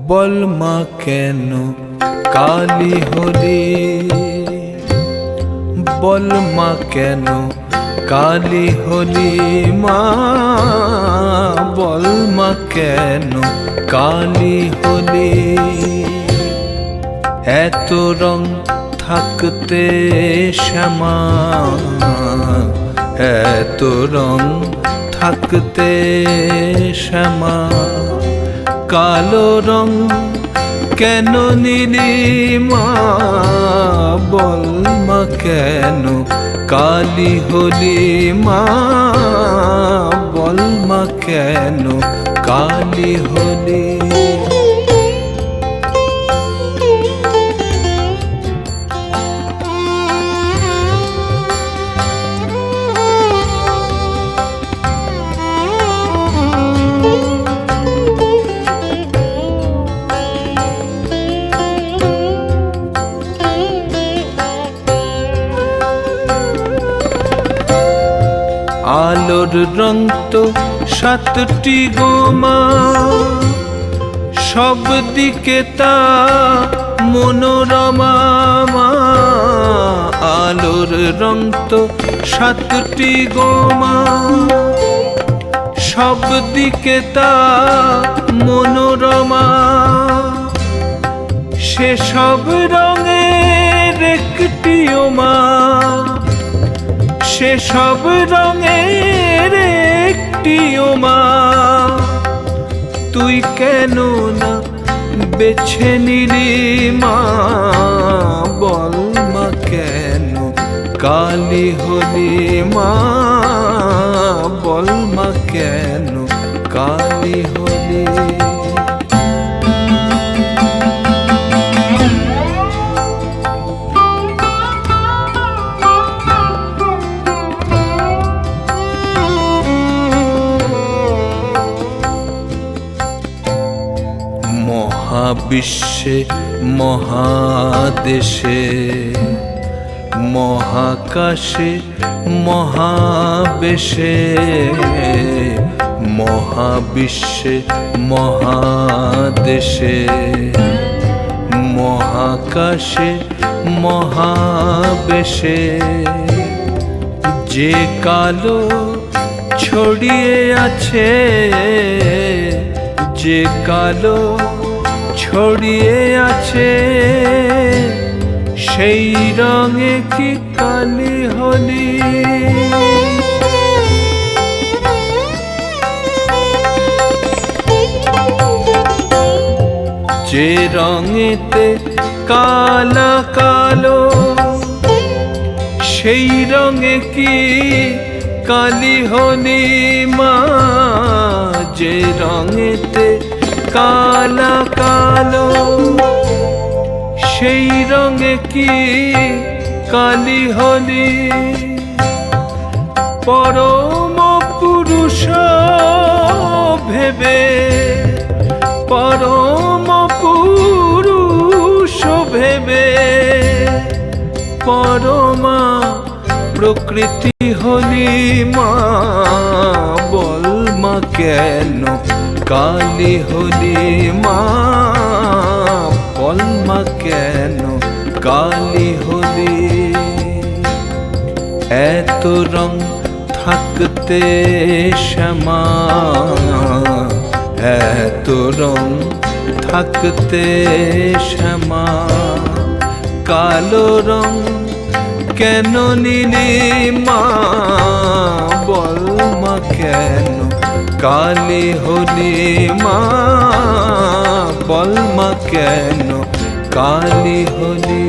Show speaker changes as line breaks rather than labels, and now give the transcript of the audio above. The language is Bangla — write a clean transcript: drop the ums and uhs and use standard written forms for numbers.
বল মা কেন কালী হলি, বল মা কেন কালী হলি মা, বল মা কেন কালী হলি। এত রং থাকতে শ্যামা, এত রং থাকতে শ্যামা, কালো রং কেন নিলি মা, বল মা কেন কালী হলি মা, বল মা কেন কালী হলি। আলোর রং তো সাতটি গো মা, সব দিকে তা মনোরমা মা। আলোর রং তো সাতটি গো মা, সব দিকে তা মনোরমা। সে সব রঙের একটিও মা, সে সব রঙের একটিও মা। তুই কেন না বেছে নিলি মা, বল মা কেন কালী হলি মা, বল মা কেন কালী হলি। মহাবিশ্বে মহাদেশে, মহাকাশে মহাবেশে, মহাবিশ্বে মহাদেশে, মহাকাশে মহাবেশে। যে কালো ছড়িয়ে আছে, যে কালো ছড়িয়ে আছে, সেই রঙে কি কালী হলি। যে রঙেতে কালা কালো, সেই রঙে কি কালী হলি মা। যে রঙেতে কালা কালো, সেই রঙে কি কালী হলি। পরম পুরুষ ভেবে, পরম পুরুষ ভেবে, পরমা প্রকৃতি হলি মা, বল মা কেন কালী হলি মা, বল মা কেন কালী হলি। এত রং থাকতে শ্যামা, এত রং থাকতে শ্যামা, কালো রং কেন নিলি মা, বল মা কেন কালী হলি মা, বল মা কেন কালী হলি।